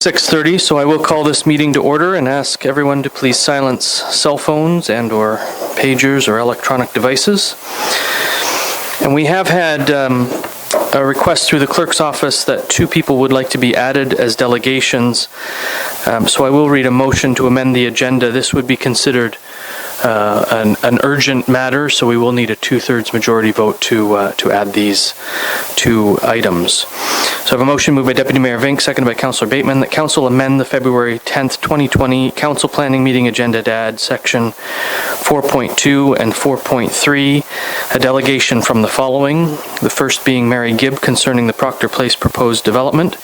6:30, so I will call this meeting to order and ask everyone to please silence cell phones and or pagers or electronic devices. And we have had a request through the clerk's office that 2 people would like to be added as delegations. So I will read a motion to amend the agenda. This would be considered an urgent matter, so we will need a 2/3 majority vote to add these 2 items. So I have a motion moved by Deputy Mayor Vink, seconded by Councillor Bateman, that Council amend the February 10th, 2020 Council Planning Meeting Agenda to add Section 4.2 and 4.3, a delegation from the following. The first being Mary Gibb concerning the Proctor Place proposed development.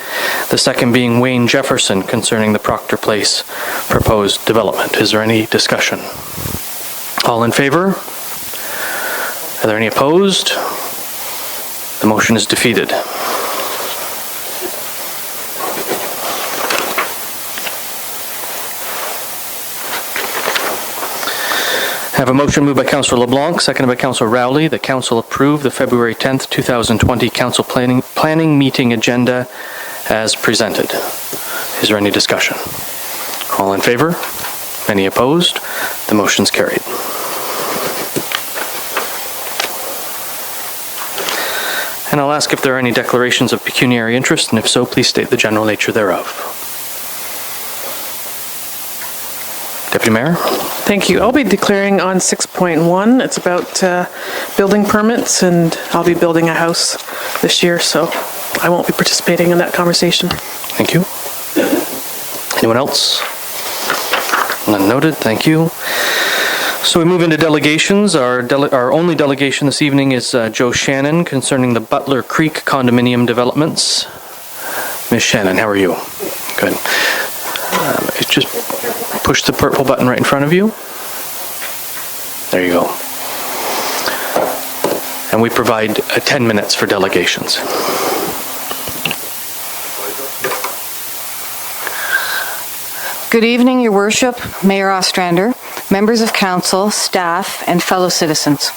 The second being Wayne Jefferson concerning the Proctor Place proposed development. Is there any discussion? All in favor? Are there any opposed? The motion is defeated. I have a motion moved by Councillor LeBlanc, seconded by Councillor Rowley, that Council approve the February 10th, 2020 Council Planning Meeting Agenda as presented. Is there any discussion? All in favor? Any opposed? The motion's carried. And I'll ask if there are any declarations of pecuniary interest, and if so, please state the general nature thereof. Deputy Mayor? Thank you. I'll be declaring on 6.1. It's about building permits, and I'll be building a house this year, so I won't be participating in that conversation. Thank you. Anyone else? None noted. Thank you. So we move into delegations. Our only delegation this evening is Joe Shannon concerning the Butler Creek condominium developments. Ms. Shannon, how are you? Good. Just push the purple button right in front of you. There you go. And we provide 10 minutes for delegations. Good evening, Your Worship, Mayor Ostrander, members of council, staff, and fellow citizens.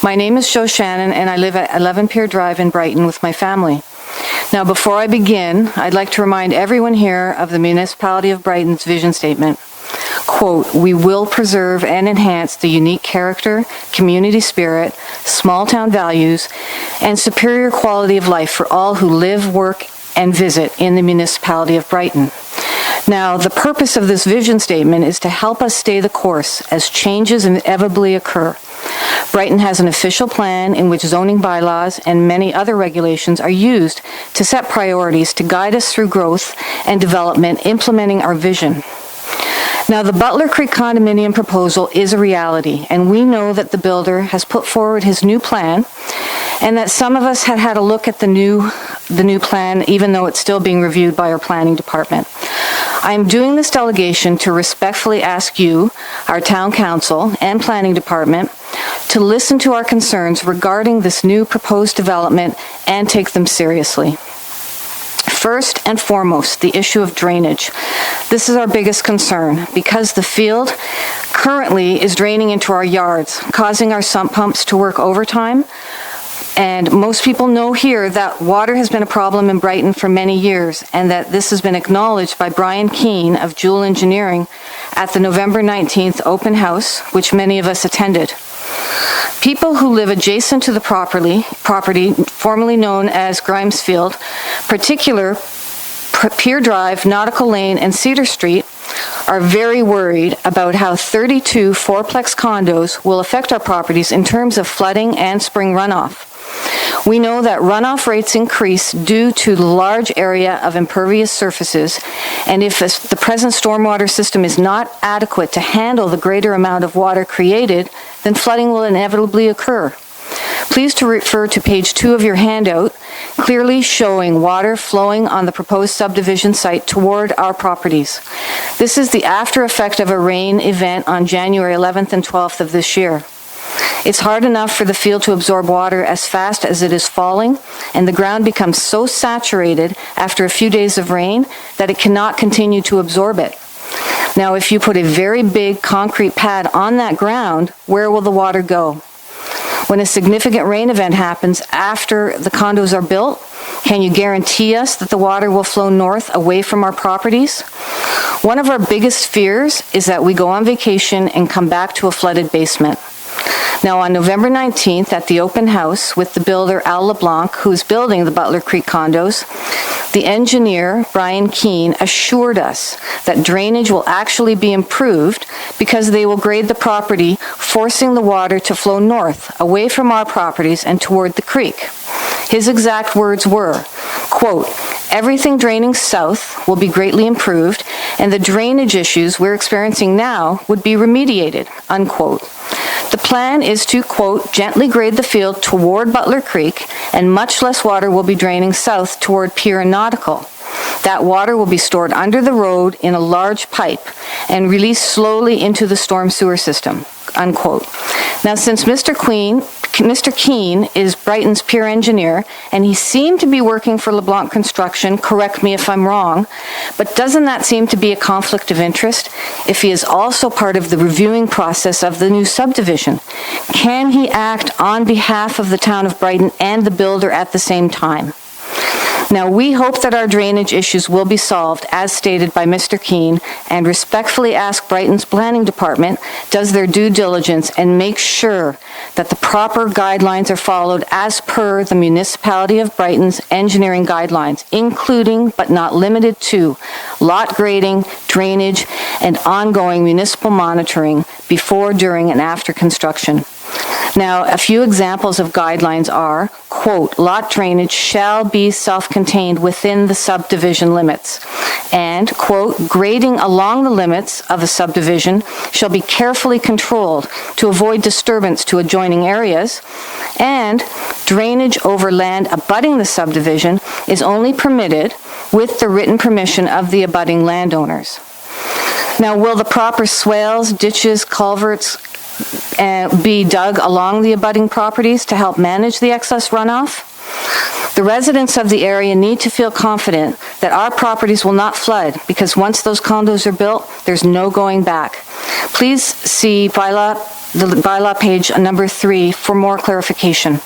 My name is Joe Shannon, and I live at 11 Pier Drive in Brighton with my family. Now, before I begin, I'd like to remind everyone here of the Municipality of Brighton's vision statement. Quote, "We will preserve and enhance the unique character, community spirit, small town values, and superior quality of life for all who live, work, and visit in the Municipality of Brighton." Now, the purpose of this vision statement is to help us stay the course as changes inevitably occur. Brighton has an official plan in which zoning bylaws and many other regulations are used to set priorities to guide us through growth and development, implementing our vision. Now, the Butler Creek condominium proposal is a reality, and we know that the builder has put forward his new plan, and that some of us had a look at the new plan, even though it's still being reviewed by our planning department. I am doing this delegation to respectfully ask you, our town council and planning department, to listen to our concerns regarding this new proposed development and take them seriously. First and foremost, the issue of drainage. This is our biggest concern because the field currently is draining into our yards, causing our sump pumps to work overtime. And most people know here that water has been a problem in Brighton for many years, and that this has been acknowledged by Brian Keane of Jewel Engineering at the November 19th open house, which many of us attended. People who live adjacent to the property formerly known as Grimesfield, particular Pier Drive, Nautical Lane, and Cedar Street, are very worried about how 32 fourplex condos will affect our properties in terms of flooding and spring runoff. We know that runoff rates increase due to the large area of impervious surfaces, and if the present stormwater system is not adequate to handle the greater amount of water created, then flooding will inevitably occur. Please to refer to page 2 of your handout, clearly showing water flowing on the proposed subdivision site toward our properties. This is the after effect of a rain event on January 11th and 12th of this year. It's hard enough for the field to absorb water as fast as it is falling, and the ground becomes so saturated after a few days of rain that it cannot continue to absorb it. Now, if you put a very big concrete pad on that ground, where will the water go? When a significant rain event happens after the condos are built, can you guarantee us that the water will flow north away from our properties? One of our biggest fears is that we go on vacation and come back to a flooded basement. Now, on November 19th, at the open house with the builder Al LeBlanc, who's building the Butler Creek condos, the engineer, Brian Keane, assured us that drainage will actually be improved because they will grade the property, forcing the water to flow north, away from our properties and toward the creek. His exact words were, quote, "Everything draining south will be greatly improved, and the drainage issues we're experiencing now would be remediated," unquote. The plan is to, quote, "gently grade the field toward Butler Creek, and much less water will be draining south toward Pier and Nautical. That water will be stored under the road in a large pipe and released slowly into the storm sewer system," unquote. Now, since Mr. Keane is Brighton's peer engineer, and he seemed to be working for LeBlanc Construction, correct me if I'm wrong, but doesn't that seem to be a conflict of interest if he is also part of the reviewing process of the new subdivision? Can he act on behalf of the town of Brighton and the builder at the same time? Now, we hope that our drainage issues will be solved, as stated by Mr. Keane, and respectfully ask Brighton's planning department does their due diligence and make sure that the proper guidelines are followed as per the Municipality of Brighton's engineering guidelines, including but not limited to lot grading, drainage, and ongoing municipal monitoring before, during, and after construction. Now, a few examples of guidelines are, quote, "Lot drainage shall be self-contained within the subdivision limits," and, quote, "Grading along the limits of a subdivision shall be carefully controlled to avoid disturbance to adjoining areas," and "Drainage over land abutting the subdivision is only permitted with the written permission of the abutting landowners." Now, will the proper swales, ditches, culverts, be dug along the abutting properties to help manage the excess runoff? The residents of the area need to feel confident that our properties will not flood, because once those condos are built, there's no going back. Please see the bylaw page number 3 for more clarification.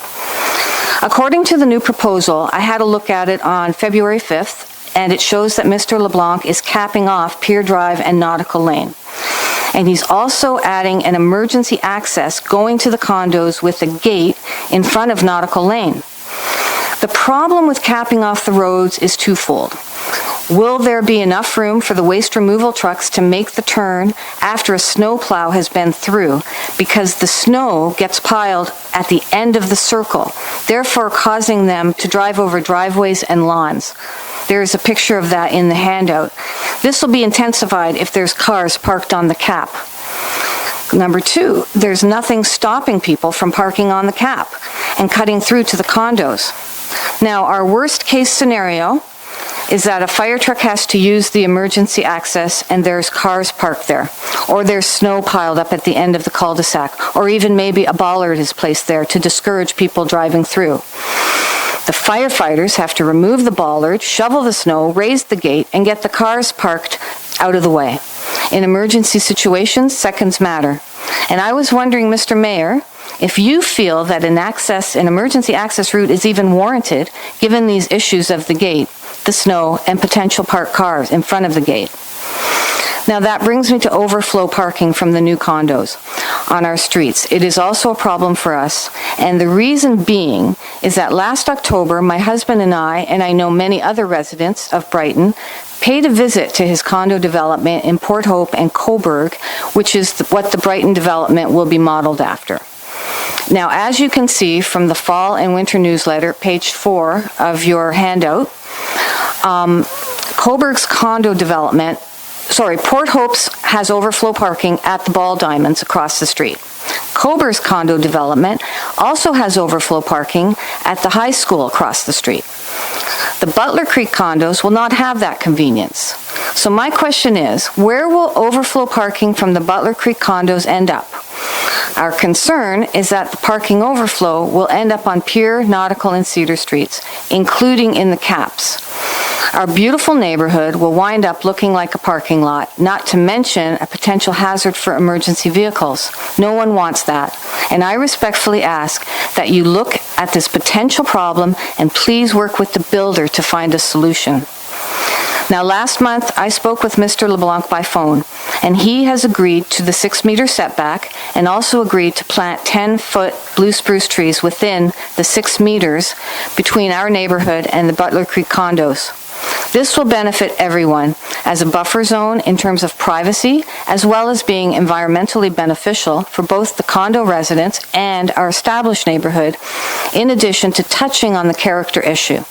According to the new proposal, I had a look at it on February 5th, and it shows that Mr. LeBlanc is capping off Pier Drive and Nautical Lane. And he's also adding an emergency access going to the condos with a gate in front of Nautical Lane. The problem with capping off the roads is twofold. Will there be enough room for the waste removal trucks to make the turn after a snowplow has been through, because the snow gets piled at the end of the circle, therefore causing them to drive over driveways and lawns? There is a picture of that in the handout. This will be intensified if there's cars parked on the cap. Number 2, there's nothing stopping people from parking on the cap and cutting through to the condos. Now, our worst case scenario is that a fire truck has to use the emergency access and there's cars parked there, or there's snow piled up at the end of the cul-de-sac, or even maybe a bollard is placed there to discourage people driving through. The firefighters have to remove the bollard, shovel the snow, raise the gate, and get the cars parked out of the way. In emergency situations, seconds matter. And I was wondering, Mr. Mayor, if you feel that an emergency access route is even warranted, given these issues of the gate, the snow, and potential parked cars in front of the gate. Now, that brings me to overflow parking from the new condos on our streets. It is also a problem for us, and the reason being is that last October, my husband and I know many other residents of Brighton, paid a visit to his condo development in Port Hope and Coburg, which is what the Brighton development will be modeled after. Now, as you can see from the fall and winter newsletter, page 4 of your handout, Coburg's condo development, Port Hope's has overflow parking at the Ball Diamonds across the street. Coburg's condo development also has overflow parking at the high school across the street. The Butler Creek condos will not have that convenience. So my question is, where will overflow parking from the Butler Creek condos end up? Our concern is that the parking overflow will end up on Pier, Nautical, and Cedar Streets, including in the caps. Our beautiful neighborhood will wind up looking like a parking lot, not to mention a potential hazard for emergency vehicles. No one wants that. And I respectfully ask that you look at this potential problem and please work with the builder to find a solution. Now, last month, I spoke with Mr. LeBlanc by phone, and he has agreed to the 6-meter setback and also agreed to plant 10-foot blue spruce trees within the 6 meters between our neighborhood and the Butler Creek condos. This will benefit everyone as a buffer zone in terms of privacy, as well as being environmentally beneficial for both the condo residents and our established neighborhood, in addition to touching on the character issue.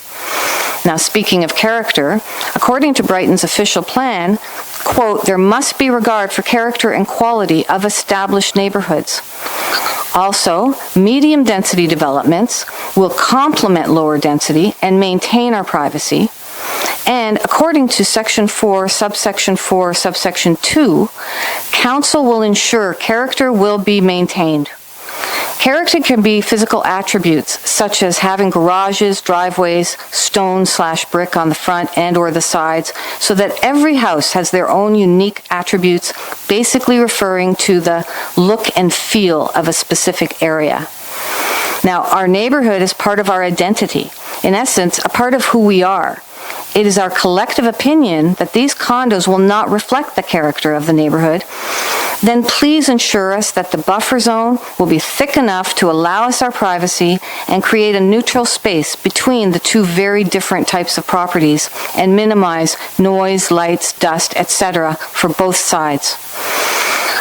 Now, speaking of character, according to Brighton's official plan, quote, there must be regard for character and quality of established neighborhoods. Also, medium density developments will complement lower density and maintain our privacy. And according to Section 4, Subsection 2, Council will ensure character will be maintained. Character can be physical attributes such as having garages, driveways, stone/brick on the front and or the sides, so that every house has their own unique attributes, basically referring to the look and feel of a specific area. Now, our neighborhood is part of our identity, in essence, a part of who we are. It is our collective opinion that these condos will not reflect the character of the neighborhood. Then please ensure us that the buffer zone will be thick enough to allow us our privacy and create a neutral space between the two very different types of properties and minimize noise, lights, dust, etc. for both sides.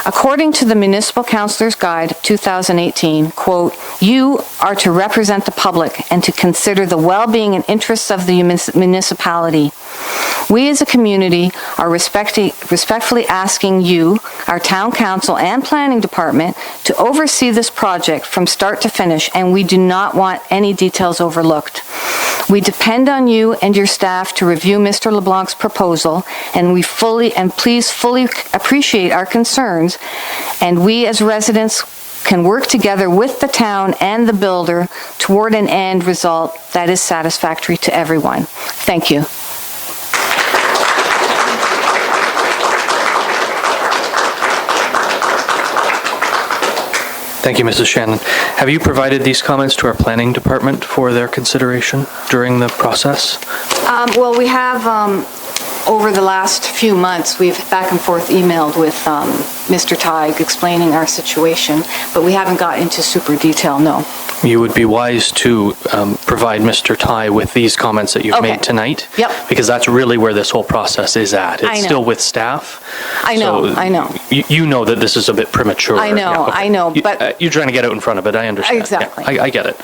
According to the Municipal Councilor's Guide 2018, quote, you are to represent the public and to consider the well-being and interests of the municipality. We as a community are respectfully asking you, our town council and planning department, to oversee this project from start to finish, and we do not want any details overlooked. We depend on you and your staff to review Mr. LeBlanc's proposal, and please fully appreciate our concerns, and we as residents can work together with the town and the builder toward an end result that is satisfactory to everyone. Thank you. Thank you, Mrs. Shannon. Have you provided these comments to our planning department for their consideration during the process? Well, we have, over the last few months, we've back and forth emailed with Mr. Tighe explaining our situation, but we haven't got into super detail, no. You would be wise to provide Mr. Tighe with these comments that you've made tonight. Yep. Because that's really where this whole process is at. It's still with staff. I know, so I know. You know that this is a bit premature. I know, Yeah, okay. I know, but... You're trying to get out in front of it, I understand. Exactly. Yeah, I get it.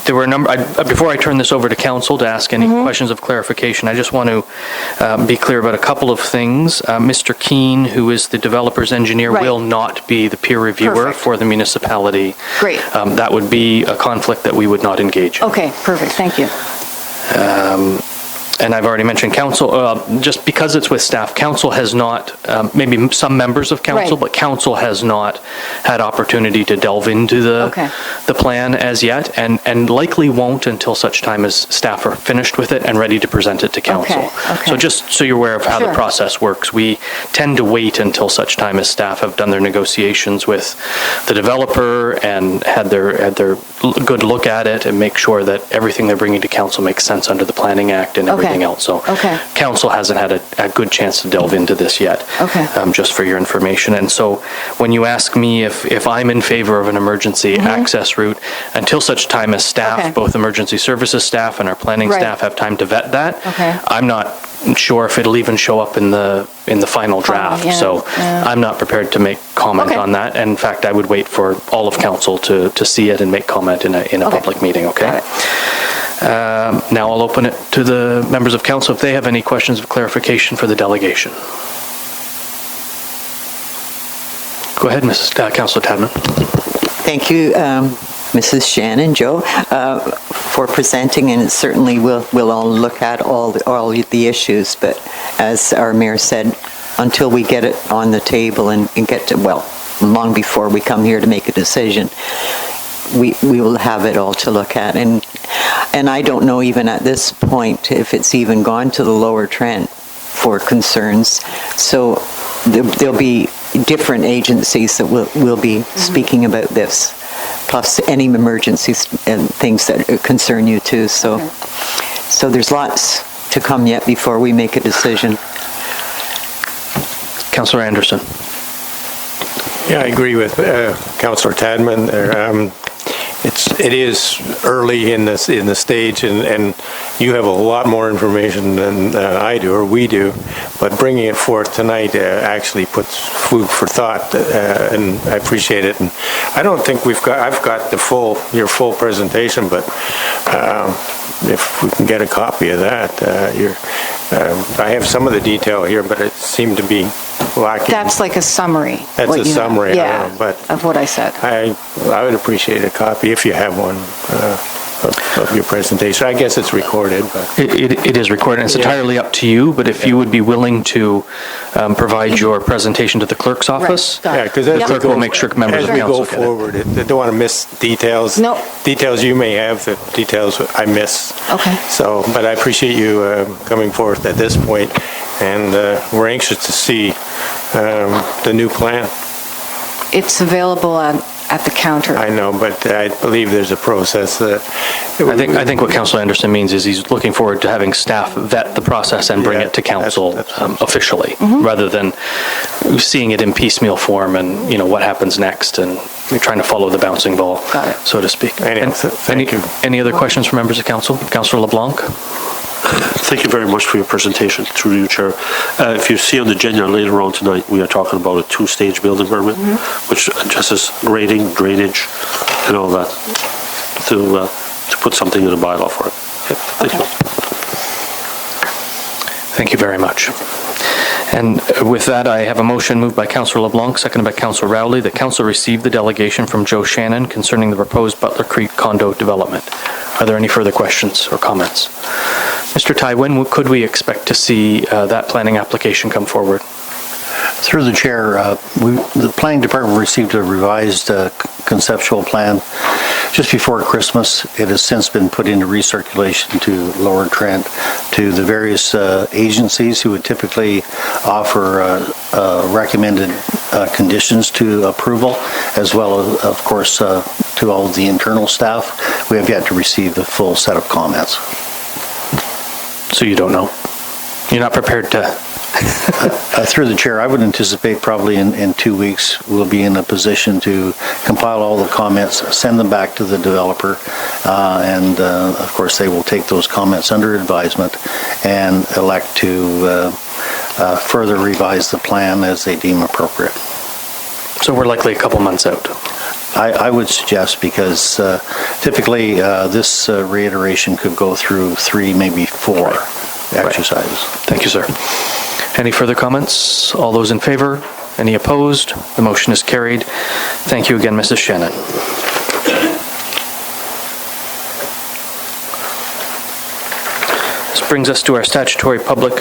There were a number... before I turn this over to council to ask any questions of clarification, I just want to be clear about a couple of things. Mr. Keane, who is the developer's engineer, will not be the peer reviewer for the municipality. Great. That would be a conflict that we would not engage in. Okay, perfect, thank you. And I've already mentioned council, just because it's with staff, council has not, maybe some members of council, but council has not had opportunity to delve into the plan as yet, and likely won't until such time as staff are finished with it and ready to present it to council. So just so you're aware of how the process works, we tend to wait until such time as staff have done their negotiations with the developer and had their good look at it and make sure that everything they're bringing to council makes sense under the Planning Act and everything else. So council hasn't had a good chance to delve into this yet, just for your information. And so when you ask me if I'm in favor of an emergency access route, until such time as staff, both emergency services staff and our planning staff have time to vet that, I'm not sure if it'll even show up in the final draft. I'm not prepared to make comment on that. And in fact, I would wait for all of council to see it and make comment in a public meeting, okay? Now I'll open it to the members of council if they have any questions of clarification for the delegation. Go ahead, Councillor Tadman. Thank you, Mrs. Shannon, Joe, for presenting, and certainly we'll all look at all the issues, but as our mayor said, until we get it on the table and get to, well, long before we come here to make a decision, we will have it all to look at. And And I don't know even at this point if it's even gone to the Lower Trent for concerns. So there'll be different agencies that will be speaking about this, plus any emergencies and things that concern you too. So there's lots to come yet before we make a decision. Councillor Anderson. Yeah, I agree with Councillor Tadman there. It is early in the stage, and you have a lot more information than I do or we do. But bringing it forth tonight actually puts food for thought, and I appreciate it. And I don't think I've got your full presentation, but if we can get a copy of that, I have some of the detail here, but it seemed to be lacking. That's like a summary. That's what a you have. summary, Yeah, I know, but of what I said. I would appreciate a copy if you have one of your presentation. I guess it's recorded, but It is recorded. It's entirely up to you, but if you would be willing to provide your presentation to the clerk's office, Got it. yeah, because the clerk will make sure members as of we council go get it. forward, I don't want to miss details. No. Details you may have, the details I miss. Okay. So, but I appreciate you coming forth at this point, and we're anxious to see the new plan. It's available at the counter. I know, but I believe there's a process. I think what Councillor Anderson means is he's looking forward to having staff vet the process and bring Yeah, it to council that's officially, rather than seeing it in piecemeal form and, what happens next, and you're trying to follow the bouncing ball, Got it. so to speak. Anyhow, And thank you. Any other questions from members of council? Councillor LeBlanc? Thank you very much for your presentation, through you, Chair. If you see on the agenda later on tonight, we are talking about a two-stage building permit, which addresses grading, drainage, and all that, to put something in the bylaw for it. Yep, thank you. Thank you very much. And with that, I have a motion moved by Councillor LeBlanc, seconded by Councillor Rowley, that council receive the delegation from Joe Shannon concerning the proposed Butler Creek condo development. Are there any further questions or comments? Mr. Tai, when could we expect to see that planning application come forward? Through the chair, the planning department received a revised conceptual plan just before Christmas. It has since been put into recirculation to Lower Trent, to the various agencies who would typically offer recommended conditions to approval, as well as, of course, to all of the internal staff. We have yet to receive the full set of comments. So you don't know? You're not prepared to? Through the chair, I would anticipate probably in 2 weeks, we'll be in a position to compile all the comments, send them back to the developer, and of course, they will take those comments under advisement and elect to further revise the plan as they deem appropriate. So we're likely a couple months out. I would suggest, because typically this reiteration could go through 3, maybe 4 exercises. Thank you, sir. Any further comments? All those in favor? Any opposed? The motion is carried. Thank you again, Mrs. Shannon. This brings us to our statutory public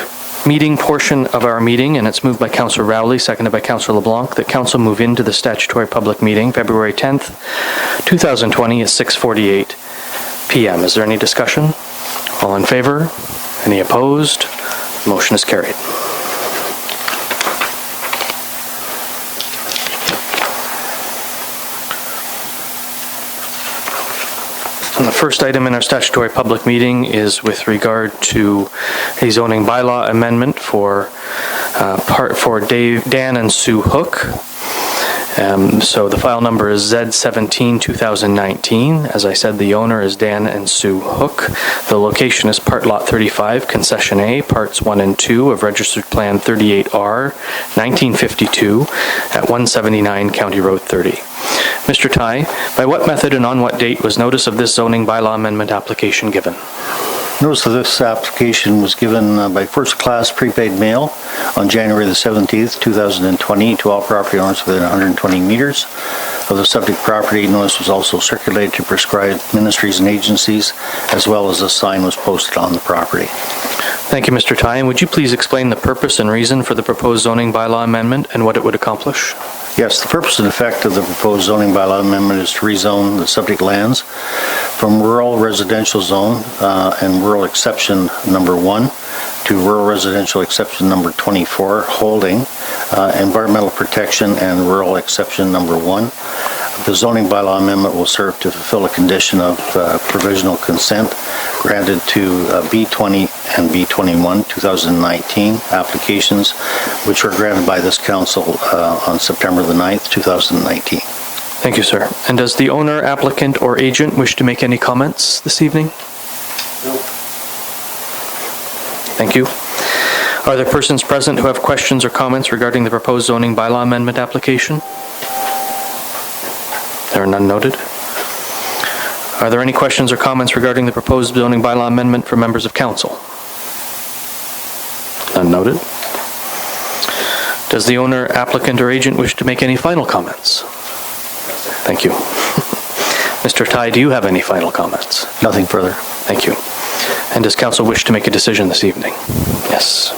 meeting portion of our meeting, and it's moved by Councillor Rowley, seconded by Councillor LeBlanc, that council move into the statutory public meeting, February 10th, 2020 at 6:48 p.m. Is there any discussion? All in favor? Any opposed? Motion is carried. And the first item in our statutory public meeting is with regard to a zoning bylaw amendment for Dan and Sue Hook. So the file number is Z17-2019. As I said, the owner is Dan and Sue Hook. The location is Part Lot 35, Concession A, Parts 1 and 2 of Registered Plan 38R, 1952, at 179 County Road 30. Mr. Tai, by what method and on what date was notice of this zoning bylaw amendment application given? Notice of this application was given by first-class prepaid mail on January the 17th, 2020 to all property owners within 120 meters of the subject property. Notice was also circulated to prescribed ministries and agencies, as well as a sign was posted on the property. Thank you, Mr. Tai. And would you please explain the purpose and reason for the proposed zoning bylaw amendment and what it would accomplish? Yes, the purpose and effect of the proposed zoning bylaw amendment is to rezone the subject lands from rural residential zone and rural exception number 1 to rural residential exception number 24, holding environmental protection and rural exception number 1. The zoning bylaw amendment will serve to fulfill a condition of provisional consent granted to B20 and B21 2019 applications, which were granted by this council on September the 9th, 2019. Thank you, sir. And does the owner, applicant, or agent wish to make any comments this evening? No. Thank you. Are there persons present who have questions or comments regarding the proposed zoning bylaw amendment application? There are none noted. Are there any questions or comments regarding the proposed zoning bylaw amendment from members of council? None noted. Does the owner, applicant, or agent wish to make any final comments? Thank you. Mr. Tai, do you have any final comments? Nothing further. Thank you. And does council wish to make a decision this evening? Yes.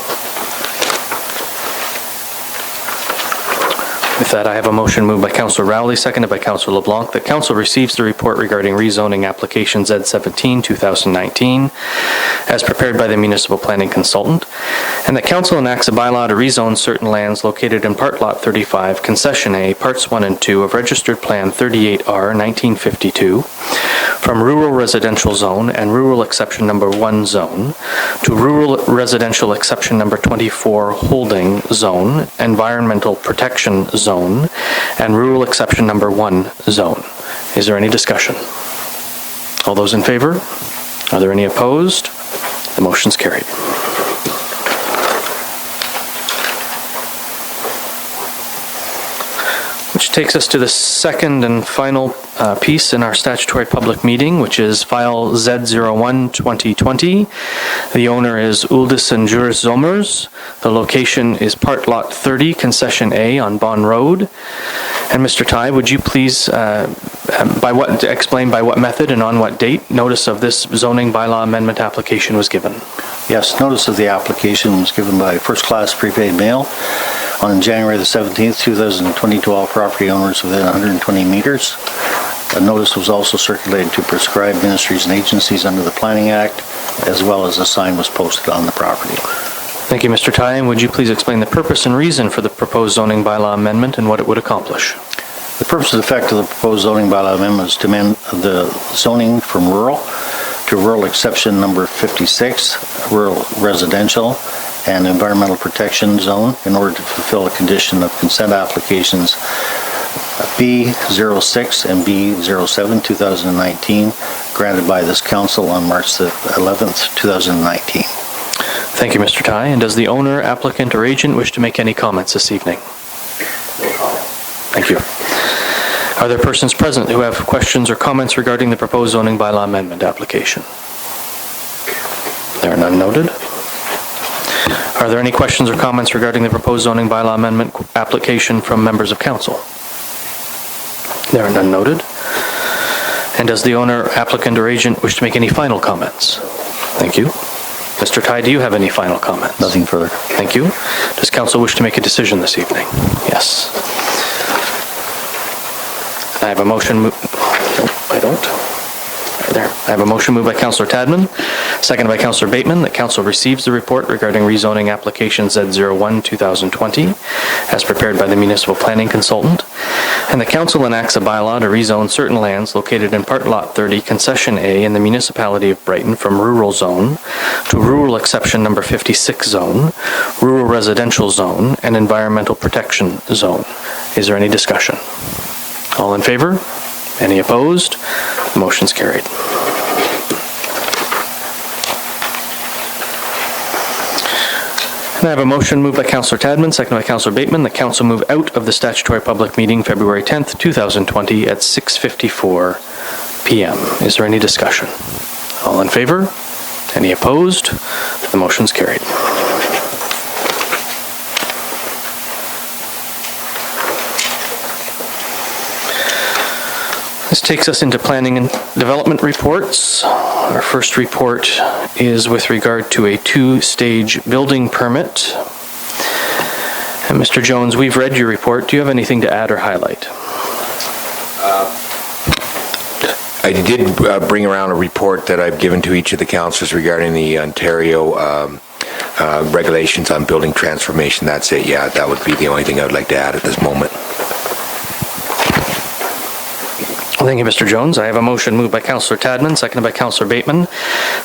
With that, I have a motion moved by Councillor Rowley, seconded by Councillor LeBlanc, that council receives the report regarding rezoning application Z17 2019 as prepared by the municipal planning consultant, and that council enacts a bylaw to rezone certain lands located in Part Lot 35, Concession A, Parts 1 and 2 of Registered Plan 38R 1952 from rural residential zone and rural exception number 1 zone to rural residential exception number 24 holding zone, environmental protection zone, and rural exception number 1 zone. Is there any discussion? All those in favor? Are there any opposed? The motion's carried. Which takes us to the second and final piece in our statutory public meeting, which is file Z01-2020. The owner is Uldis and Juris Zomers. The location is Part Lot 30, Concession A on Bon Road. And Mr. Tai, would you please explain by what method and on what date notice of this zoning bylaw amendment application was given? Yes, notice of the application was given by first-class prepaid mail on January the 17th, 2020 to all property owners within 120 meters. A notice was also circulated to prescribed ministries and agencies under the Planning Act, as well as a sign was posted on the property. Thank you, Mr. Tai. And would you please explain the purpose and reason for the proposed zoning bylaw amendment and what it would accomplish? The purpose and effect of the proposed zoning bylaw amendment is to amend the zoning from rural to rural exception number 56, rural residential and environmental protection zone in order to fulfill a condition of consent applications B06 and B07 2019 granted by this council on March the 11th, 2019. Thank you, Mr. Tai. And does the owner, applicant, or agent wish to make any comments this evening? Thank you. Are there persons present who have questions or comments regarding the proposed zoning bylaw amendment application? There are none noted. Are there any questions or comments regarding the proposed zoning bylaw amendment application from members of council? There are none noted. And does the owner, applicant, or agent wish to make any final comments? Thank you. Mr. Tai, do you have any final comments? Nothing further. Thank you. Does council wish to make a decision this evening? Yes. I have a motion. No, I don't. There. I have a motion moved by Councillor Tadman, seconded by Councillor Bateman, that council receives the report regarding rezoning application Z01-2020 as prepared by the municipal planning consultant, and the council enacts a bylaw to rezone certain lands located in Part Lot 30, Concession A in the municipality of Brighton from rural zone to rural exception number 56 zone, rural residential zone, and environmental protection zone. Is there any discussion? All in favor? Any opposed? The motion's carried. And I have a motion moved by Councillor Tadman, seconded by Councillor Bateman, that council move out of the statutory public meeting February 10th, 2020 at 6:54 p.m. Is there any discussion? All in favor? Any opposed? The motion's carried. This takes us into planning and development reports. Our first report is with regard to a 2-stage building permit. And Mr. Jones, we've read your report. Do you have anything to add or highlight? I did bring around a report that I've given to each of the councillors regarding the Ontario regulations on building transformation. That's it. Yeah, that would be the only thing I would like to add at this moment. Thank you, Mr. Jones. I have a motion moved by Councillor Tadman, seconded by Councillor Bateman,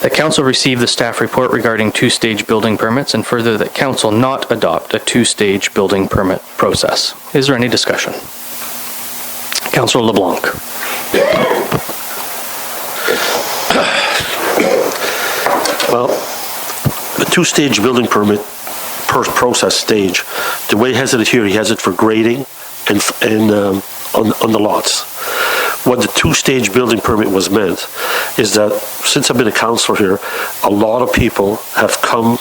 that Council receive the staff report regarding two-stage building permits, and further that Council not adopt a two-stage building permit process. Is there any discussion? Councillor LeBlanc. Well, the two-stage building permit process stage, the way he has it here, he has it for grading and on the lots. What the two-stage building permit was meant is that since I've been a councillor here, a lot of people have come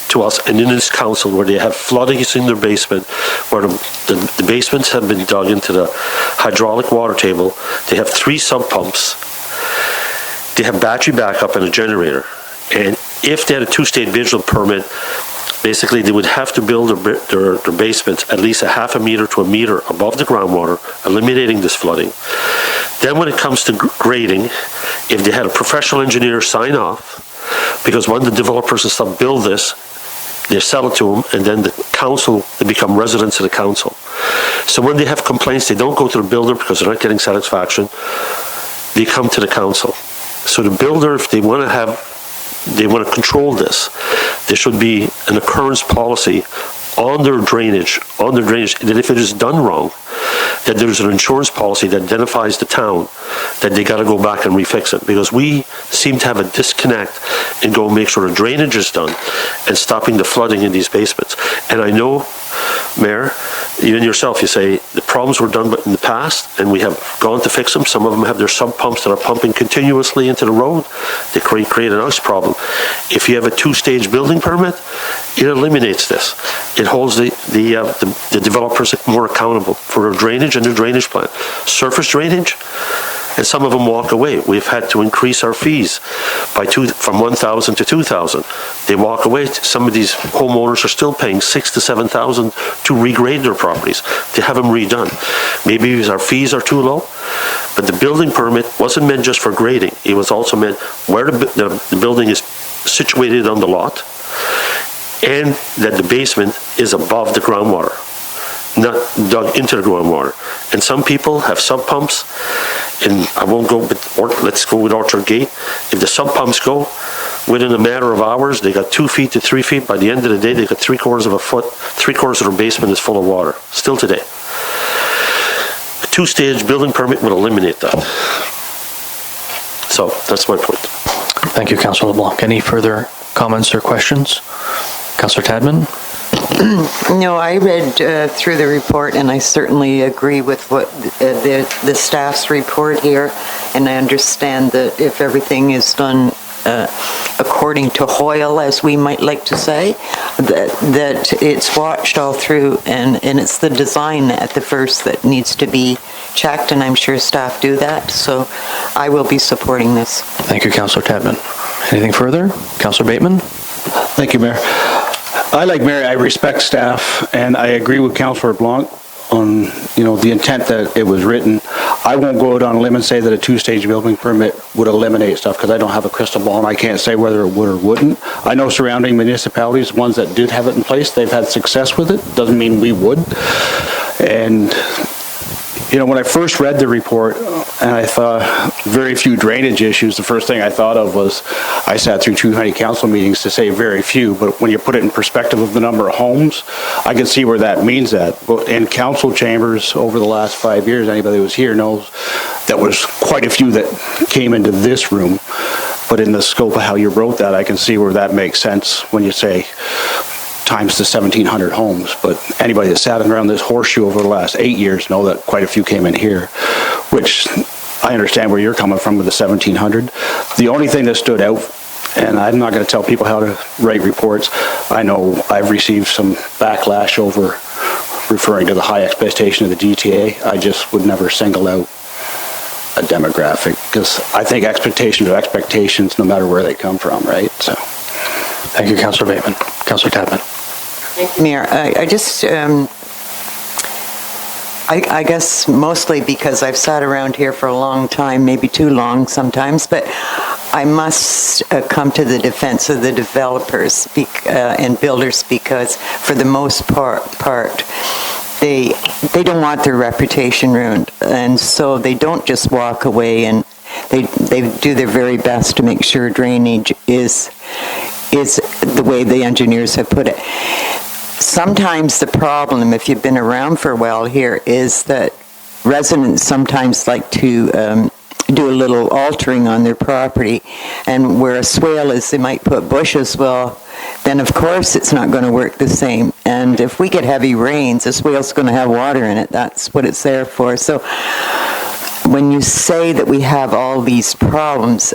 to us and in this council where they have floodings in their basement, where the basements have been dug into the hydraulic water table. They have 3 sump pumps. They have battery backup and a generator. And if they had a two-stage building permit, basically they would have to build their basements at least a half a meter to a meter above the groundwater, eliminating this flooding. Then when it comes to grading, if they had a professional engineer sign off, because when the developers and stuff build this, they sell it to them, and then the council, they become residents of the council. So when they have complaints, they don't go to the builder because they're not getting satisfaction. They come to the council. So the builder, if they want to control this, there should be an occurrence policy on their drainage, that if it is done wrong, that there's an insurance policy that identifies the town that they got to go back and refix it, because we seem to have a disconnect and go make sure the drainage is done and stopping the flooding in these basements. And I know, Mayor, even yourself, you say the problems were done in the past and we have gone to fix them. Some of them have their sump pumps that are pumping continuously into the road. They create an ice problem. If you have a two-stage building permit, it eliminates this. It holds the developers more accountable for their drainage and their drainage plan. Surface drainage, and some of them walk away. We've had to increase our fees from 1,000 to 2,000. They walk away. Some of these homeowners are still paying 6,000 to 7,000 to regrade their properties, to have them redone. Maybe because our fees are too low, but the building permit wasn't meant just for grading. It was also meant where the building is situated on the lot, and that the basement is above the groundwater, not dug into the groundwater. And some people have sump pumps, and I won't go, let's go with Orchard Gate. If the sump pumps go, within a matter of hours, they got 2 feet to 3 feet. By the end of the day, they got 3/4 of a foot, 3/4 of their basement is full of water, still today. A two-stage building permit would eliminate that. So that's my point. Thank you, Councillor LeBlanc. Any further comments or questions? Councillor Tadman? No, I read through the report, and I certainly agree with what the staff's report here, and I understand that if everything is done according to Hoyle, as we might like to say, that it's watched all through, and it's the design at the first that needs to be checked, and I'm sure staff do that, so I will be supporting this. Thank you, Councillor Tadman. Anything further? Councillor Bateman? Thank you, Mayor. Like Mayor, I respect staff, and I agree with Councillor Blanc on, the intent that it was written. I won't go out on a limb and say that a two-stage building permit would eliminate stuff, because I don't have a crystal ball and I can't say whether it would or wouldn't. I know surrounding municipalities, ones that did have it in place, they've had success with it. Doesn't mean we would. And when I first read the report and I thought very few drainage issues, the first thing I thought of was I sat through 200 council meetings to say very few, but when you put it in perspective of the number of homes, I can see where that means that. But in council chambers over the last 5 years, anybody who was here knows that was quite a few that came into this room. But in the scope of how you wrote that, I can see where that makes sense when you say times the 1,700 homes, but anybody that sat around this horseshoe over the last 8 years know that quite a few came in here, which I understand where you're coming from with the 1,700. The only thing that stood out, and I'm not going to tell people how to write reports, I know I've received some backlash over referring to the high expectation of the GTA. I just would never single out a demographic, because I think expectations are expectations no matter where they come from, right? So. Thank you, Councillor Bateman. Councillor Tadman. Mayor, I I guess mostly because I've sat around here for a long time, maybe too long sometimes, but I must come to the defense of the developers and builders because for the most part, they don't want their reputation ruined, and so they don't just walk away, and they do their very best to make sure drainage is the way the engineers have put it. Sometimes the problem, if you've been around for a while here, is that residents sometimes like to do a little altering on their property, and where a swale is, they might put bushes. Well, then of course it's not going to work the same. And if we get heavy rains, a swale's going to have water in it. That's what it's there for. So when you say that we have all these problems,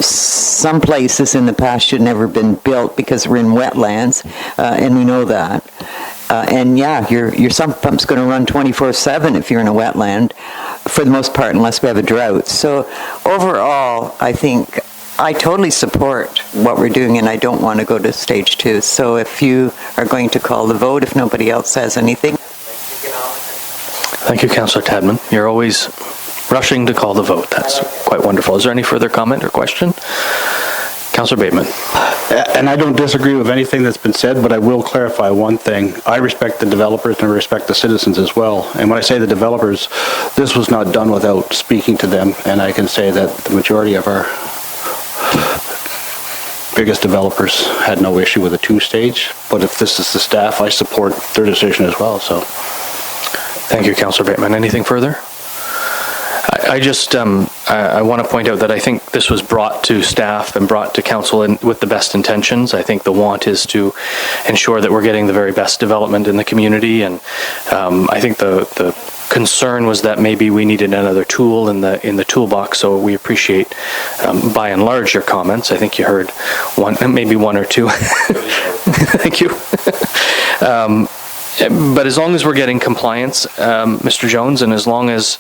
some places in the past should never have been built because we're in wetlands, and we know that. And yeah, your sump pump's going to run 24/7 if you're in a wetland, for the most part, unless we have a drought. So overall, I think I totally support what we're doing, and I don't want to go to stage 2. So if you are going to call the vote, if nobody else says anything. Thank you, Councillor Tadman. You're always rushing to call the vote. That's quite wonderful. Is there any further comment or question? Councillor Bateman. And I don't disagree with anything that's been said, but I will clarify one thing. I respect the developers and I respect the citizens as well. And when I say the developers, this was not done without speaking to them. And I can say that the majority of our biggest developers had no issue with a 2-stage. But if this is the staff, I support their decision as well. So, thank you, Councillor Bateman. Anything further? I just, I want to point out that I think this was brought to staff and brought to council with the best intentions. I think the want is to ensure that we're getting the very best development in the community, and I think the concern was that maybe we needed another tool in the toolbox. So we appreciate, by and large, your comments. I think you heard maybe one or two. Thank you. But as long as we're getting compliance, Mr. Jones, and as long as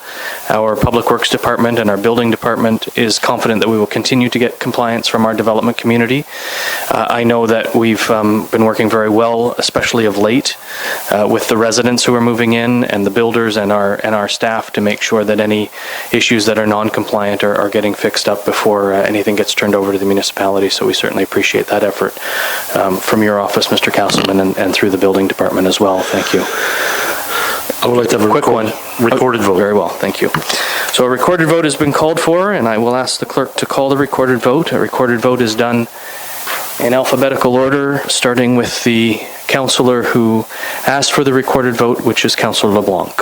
our Public Works Department and our Building Department is confident that we will continue to get compliance from our development community, I know that we've been working very well, especially of late, with the residents who are moving in and the builders and our staff to make sure that any issues that are non-compliant are getting fixed up before anything gets turned over to the municipality. So we certainly appreciate that effort from your office, Mr. Castleman, and through the Building Department as well. Thank you. I would like to have a recorded vote. Very well, thank you. So a recorded vote has been called for, and I will ask the clerk to call the recorded vote. A recorded vote is done in alphabetical order, starting with the councillor who asked for the recorded vote, which is Councillor LeBlanc.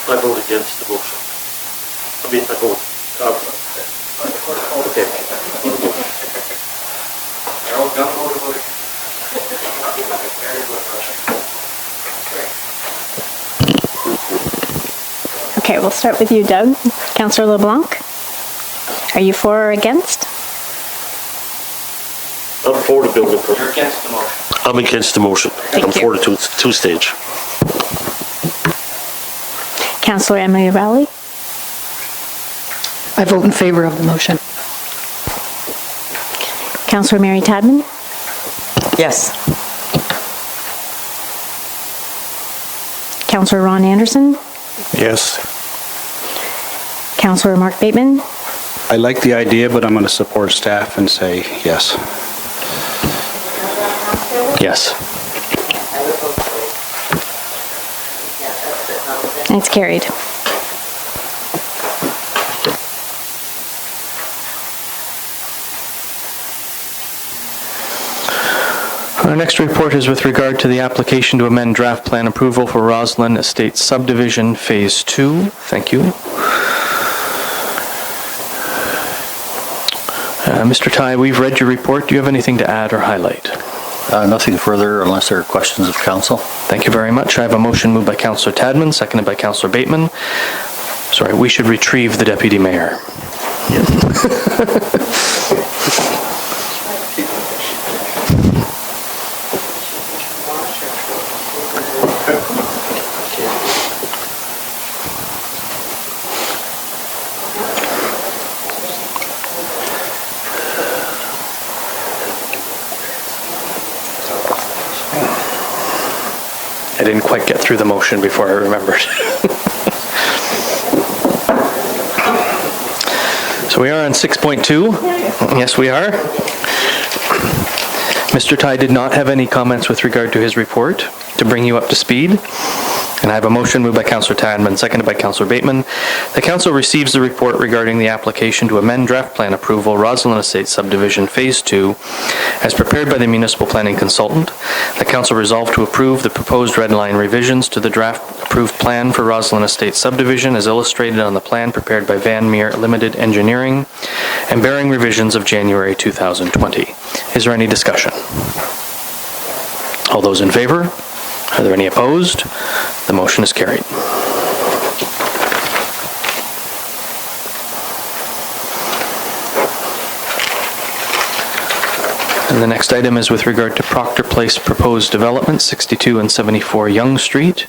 I vote against the motion. I vote. Okay. Okay, we'll start with you, Doug. Councillor LeBlanc, are you for or against? I'm for the building permit. You're against the motion. I'm against the motion. I'm for the two-stage. Councillor Emily Rowley? I vote in favor of the motion. Councillor Mary Tadman? Yes. Councillor Ron Anderson? Yes. Councillor Mark Bateman? I like the idea, but I'm going to support staff and say yes. Yes. It's carried. Our next report is with regard to the application to amend draft plan approval for Roslyn Estates Subdivision Phase 2. Thank you. Mr. Tai, we've read your report. Do you have anything to add or highlight? Nothing further unless there are questions of council. Thank you very much. I have a motion moved by Councillor Tadman, seconded by Councillor Bateman. Sorry, we should retrieve the Deputy Mayor. I didn't quite get through the motion before I remembered. So we are on 6.2. Yes, we are. Mr. Tai did not have any comments with regard to his report. To bring you up to speed, and I have a motion moved by Councillor Tadman, seconded by Councillor Bateman. The council receives the report regarding the application to amend draft plan approval Roslyn Estates Subdivision Phase 2 as prepared by the municipal planning consultant. The council resolved to approve the proposed red line revisions to the draft approved plan for Roslyn Estates Subdivision as illustrated on the plan prepared by Van Meer Limited Engineering and bearing revisions of January 2020. Is there any discussion? All those in favor? Are there any opposed? The motion is carried. And the next item is with regard to Proctor Place proposed development, 62 and 74 Yonge Street.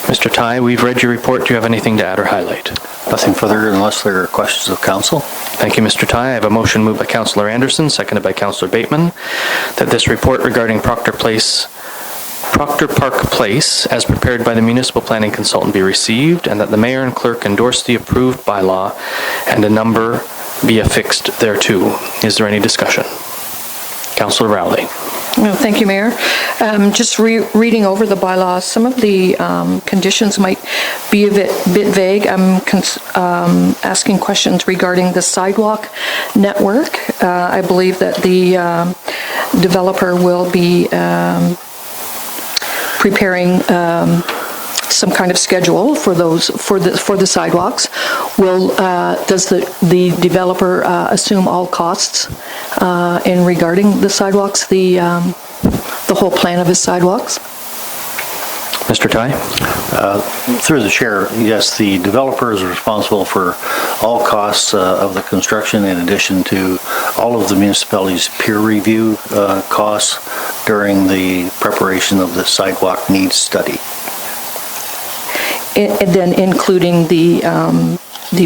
Mr. Tai, we've read your report. Do you have anything to add or highlight? Nothing further unless there are questions of council. Thank you, Mr. Tai. I have a motion moved by Councillor Anderson, seconded by Councillor Bateman, that this report regarding Proctor Park Place, as prepared by the municipal planning consultant, be received, and that the mayor and clerk endorse the approved bylaw and a number be affixed thereto. Is there any discussion? Councillor Rowley. Well, thank you, Mayor. Just reading over the bylaws, some of the conditions might be a bit vague. I'm asking questions regarding the sidewalk network. I believe that the developer will be preparing some kind of schedule for those for the sidewalks. Does the developer assume all costs in regarding the sidewalks, the whole plan of his sidewalks? Mr. Tai? Through the chair, yes, the developer is responsible for all costs of the construction in addition to all of the municipality's peer review costs during the preparation of the sidewalk needs study. And then including the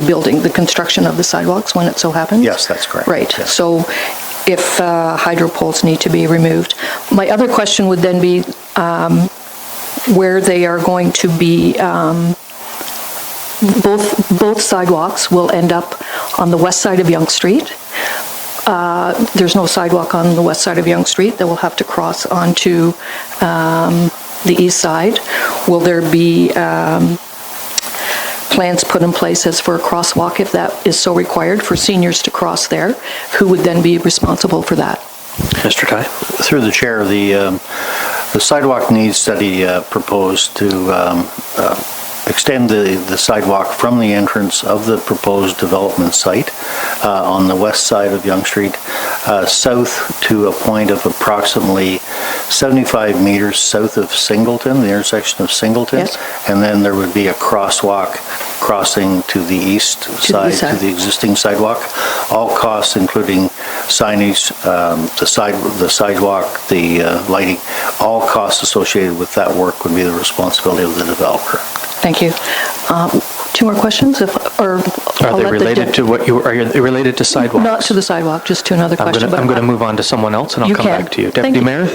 building, the construction of the sidewalks when it so happens? Yes, that's correct. Right. Yes. So if hydro poles need to be removed. My other question would then be where they are going to be, both sidewalks will end up on the west side of Yonge Street. There's no sidewalk on the west side of Yonge Street. They will have to cross onto the east side. Will there be plans put in place as for a crosswalk if that is so required for seniors to cross there? Who would then be responsible for that? Mr. Tai? Through the chair, the sidewalk needs study proposed to extend the sidewalk from the entrance of the proposed development site on the west side of Yonge Street south to a point of approximately 75 meters south of Singleton, the intersection of Singleton. Yes. And then there would be a crosswalk crossing to the east side, to the existing sidewalk. All costs, including signage, the sidewalk, the lighting, all costs associated with that work would be the responsibility of the developer. Thank you. Two more questions, Are they related to what are they related to sidewalks? Not to the sidewalk, just to another question. I'm going to move on to someone else and I'll come back to you. Thank Deputy you. Mayor?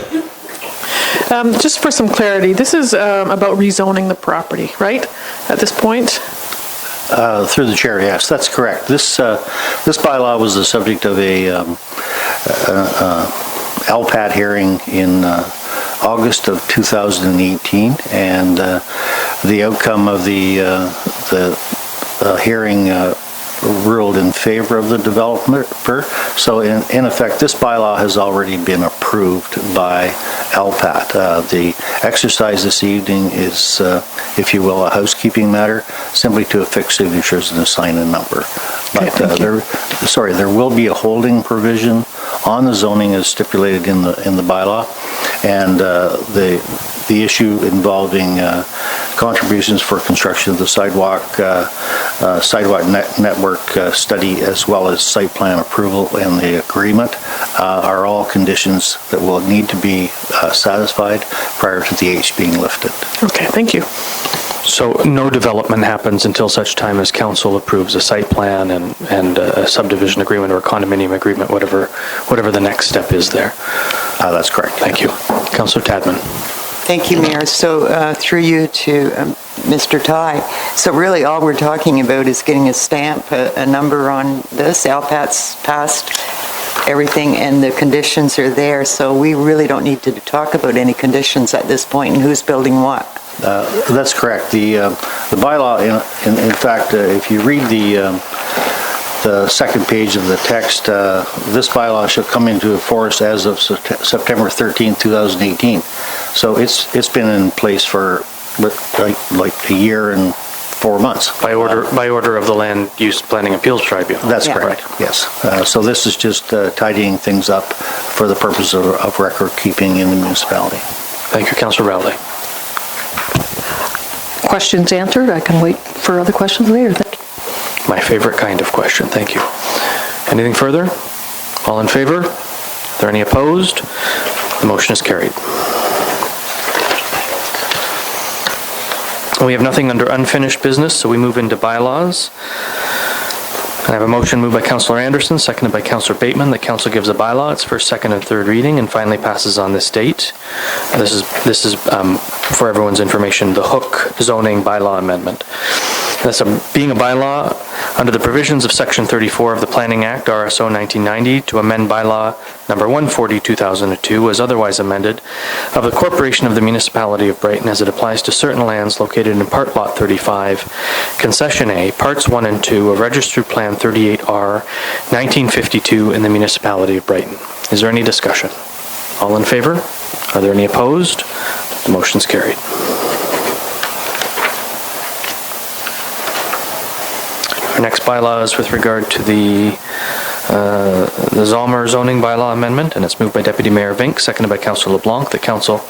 Just for some clarity, this is about rezoning the property, right? At this point? Through the chair, yes, that's correct. This bylaw was the subject of a LPAT hearing in August of 2018, and the outcome of the hearing ruled in favor of the developer. So in effect, this bylaw has already been approved by LPAT. The exercise this evening is, if you will, a housekeeping matter, simply to affix signatures and assign a number. But there will be a holding provision on the zoning as stipulated in the bylaw, and the issue involving contributions for construction of the sidewalk network study, as well as site plan approval and the agreement, are all conditions that will need to be satisfied prior to the H being lifted. Okay, thank you. So no development happens until such time as council approves a site plan and a subdivision agreement or a condominium agreement, whatever the next step is there. That's correct. Thank you. Councillor Tadman. Thank you, Mayor. So through you to Mr. Ty. So really all we're talking about is getting a stamp, a number on this. LPAT's passed everything and the conditions are there. So we really don't need to talk about any conditions at this point and who's building what. That's correct. The bylaw, in fact, if you read the second page of the text, this bylaw shall come into force as of September 13, 2018. So it's been in place for like a year and 4 months. By order of the Land Use Planning Appeals Tribunal. That's correct, yes. So this is just tidying things up for the purpose of record keeping in the municipality. Thank you, Councillor Rowley. Questions answered? I can wait for other questions later. Thank you. My favorite kind of question. Thank you. Anything further? All in favor? Are there any opposed? The motion is carried. We have nothing under unfinished business, so we move into bylaws. I have a motion moved by Councillor Anderson, seconded by Councillor Bateman, that council gives a bylaw its first, second, and third reading and finally passes on this date. This is for everyone's information, the Hook zoning bylaw amendment. Being a bylaw under the provisions of Section 34 of the Planning Act, RSO 1990, to amend bylaw number 140/2002 as otherwise amended of the Corporation of the Municipality of Brighton as it applies to certain lands located in Part Lot 35, Concession A, Parts 1 and 2 of Registered Plan 38R, 1952 in the Municipality of Brighton. Is there any discussion? All in favor? Are there any opposed? The motion's carried. Our next bylaw is with regard to the Zalmer zoning bylaw amendment, and it's moved by Deputy Mayor Vink, seconded by Councillor LeBlanc. The council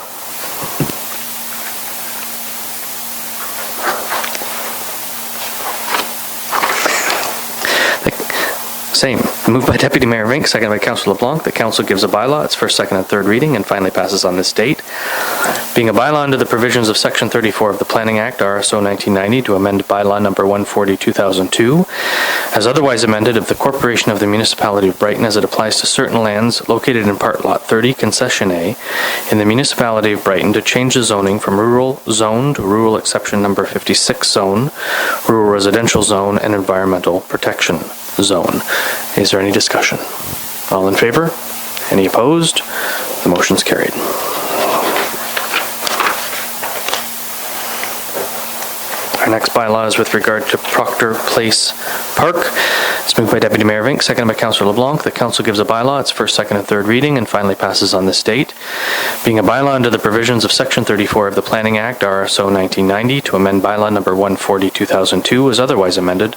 Same. Moved by Deputy Mayor Vink, seconded by Councillor LeBlanc. The council gives a bylaw its first, second, and third reading and finally passes on this date. Being a bylaw under the provisions of Section 34 of the Planning Act, RSO 1990, to amend bylaw number 140/2002, as otherwise amended of the Corporation of the Municipality of Brighton as it applies to certain lands located in Part Lot 30, Concession A, in the Municipality of Brighton to change the zoning from rural zone to rural exception number 56 zone, rural residential zone, and environmental protection zone. Is there any discussion? All in favor? Any opposed? The motion's carried. Our next bylaw is with regard to Proctor Place Park. It's moved by Deputy Mayor Vink, seconded by Councillor LeBlanc. The council gives a bylaw its first, second, and third reading and finally passes on this date. Being a bylaw under the provisions of Section 34 of the Planning Act, RSO 1990, to amend bylaw number 140/2002 as otherwise amended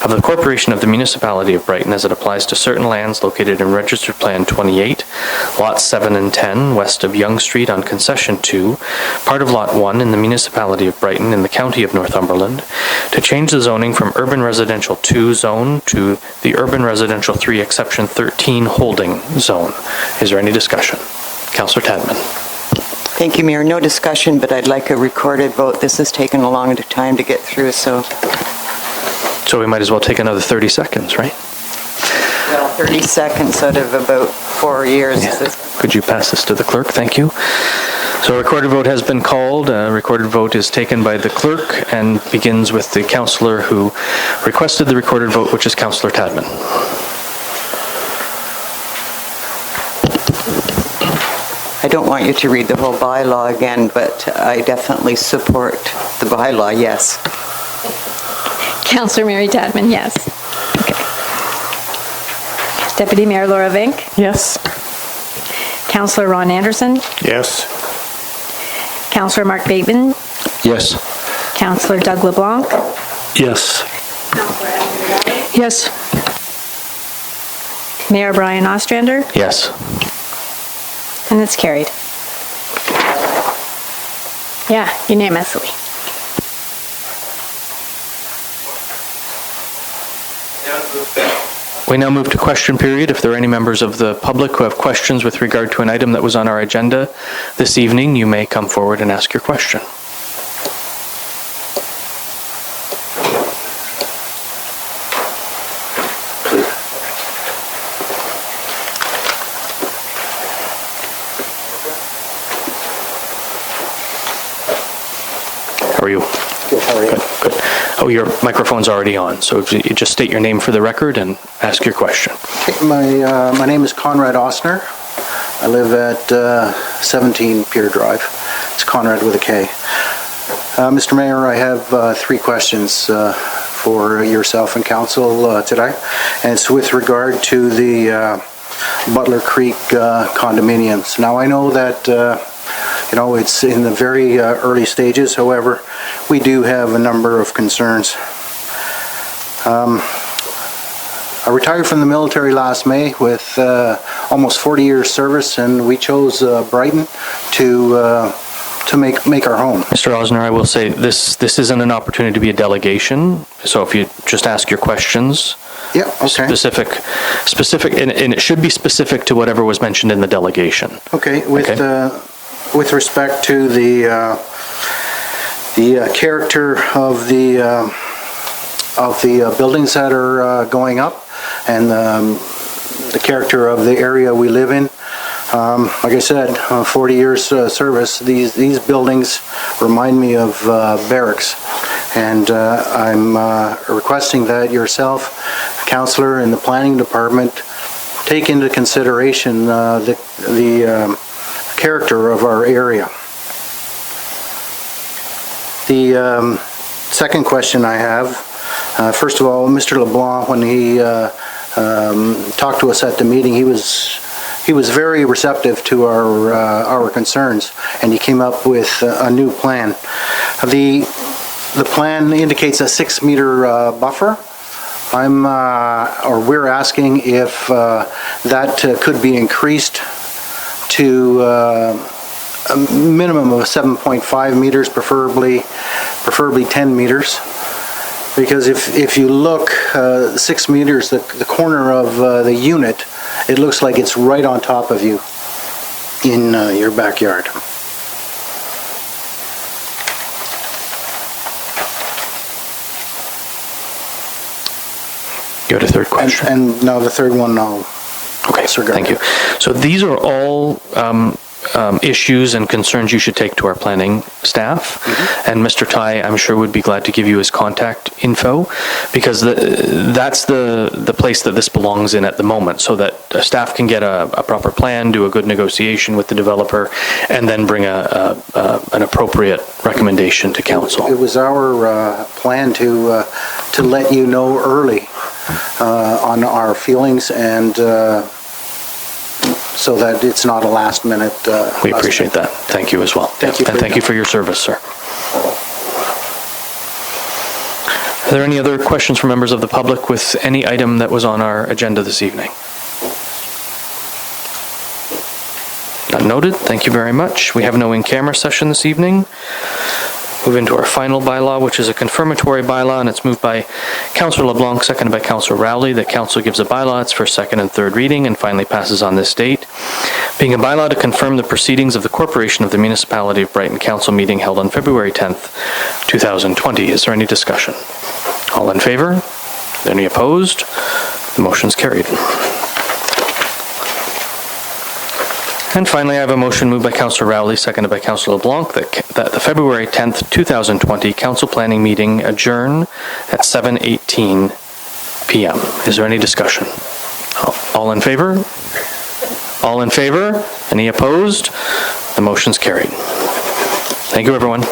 of the Corporation of the Municipality of Brighton as it applies to certain lands located in Registered Plan 28, Lots 7 and 10, west of Yonge Street on Concession 2, part of Lot 1 in the Municipality of Brighton in the County of Northumberland, to change the zoning from Urban Residential 2 zone to the Urban Residential 3 Exception 13 holding zone. Is there any discussion? Councillor Tadman. Thank you, Mayor. No discussion, but I'd like a recorded vote. This has taken a long time to get through, so. So we might as well take another 30 seconds, right? Well, 30 seconds out of about 4 years. Yeah. Could you pass this to the clerk? Thank you. So a recorded vote has been called. A recorded vote is taken by the clerk and begins with the councillor who requested the recorded vote, which is Councillor Tadman. I don't want you to read the whole bylaw again, but I definitely support the bylaw, yes. Councillor Mary Tadman, yes. Okay. Deputy Mayor Laura Vink, Yes. Councillor Ron Anderson, Yes. Councillor Mark Bateman, Yes. Councillor Doug LeBlanc, Yes. Yes. Mayor Brian Ostrander, Yes. and it's carried. Yeah, unanimously. We now move to question period. If there are any members of the public who have questions with regard to an item that was on our agenda this evening, you may come forward and ask your question. How are you? Good, how are you? Good. Oh, your microphone's already on, so if you just state your name for the record and ask your question. Okay, my name is Conrad Osner. I live at 17 Pier Drive. It's Conrad with a K. Mr. Mayor, I have 3 questions for yourself and council today, and it's with regard to the Butler Creek condominiums. Now, I know that it's in the very early stages. However, we do have a number of concerns. I retired from the military last May with almost 40 years service, and we chose Brighton to make our home. Mr. Osner, I will say this isn't an opportunity to be a delegation, so if you just ask your questions. Yeah, okay. Specific, and it should be specific to whatever was mentioned in the delegation. Okay, with respect to the character of the buildings that are going up, and the character of the area we live in. Like I said, 40 years service, these buildings remind me of barracks. And I'm requesting that yourself, Councillor, and the Planning Department take into consideration the character of our area. The second question I have, first of all, Mr. LeBlanc, when he talked to us at the meeting, he was very receptive to our concerns, and he came up with a new plan. The plan indicates a 6-meter buffer. We're asking if that could be increased to a minimum of 7.5 meters, preferably 10 meters. Because if you look 6 meters, the corner of the unit, it looks like it's right on top of you in your backyard. You had a third question. And now the third one, Okay, thank you. So these are all issues and concerns you should take to our planning staff. Mm-hmm. And Mr. Tai, I'm sure, would be glad to give you his contact info, because that's the place that this belongs in at the moment, so that staff can get a proper plan, do a good negotiation with the developer, and then bring an appropriate recommendation to council. It was our plan to let you know early on our feelings, and so that it's not a last minute. We appreciate that. Thank you as well. Thank you. And thank you for your service, sir. Are there any other questions from members of the public with any item that was on our agenda this evening? Not noted. Thank you very much. We have no in-camera session this evening. Move into our final bylaw, which is a confirmatory bylaw, and it's moved by Councillor LeBlanc, seconded by Councillor Rowley, that Council gives a bylaw its first, second, and third reading and finally passes on this date. Being a bylaw to confirm the proceedings of the Corporation of the Municipality of Brighton Council meeting held on February 10th, 2020. Is there any discussion? All in favor? Any opposed? The motion's carried. And finally, I have a motion moved by Councillor Rowley, seconded by Councillor LeBlanc, that the February 10th, 2020 Council Planning meeting adjourn at 7:18 p.m. Is there any discussion? All in favor? All in favor? Any opposed? The motion's carried. Thank you, everyone.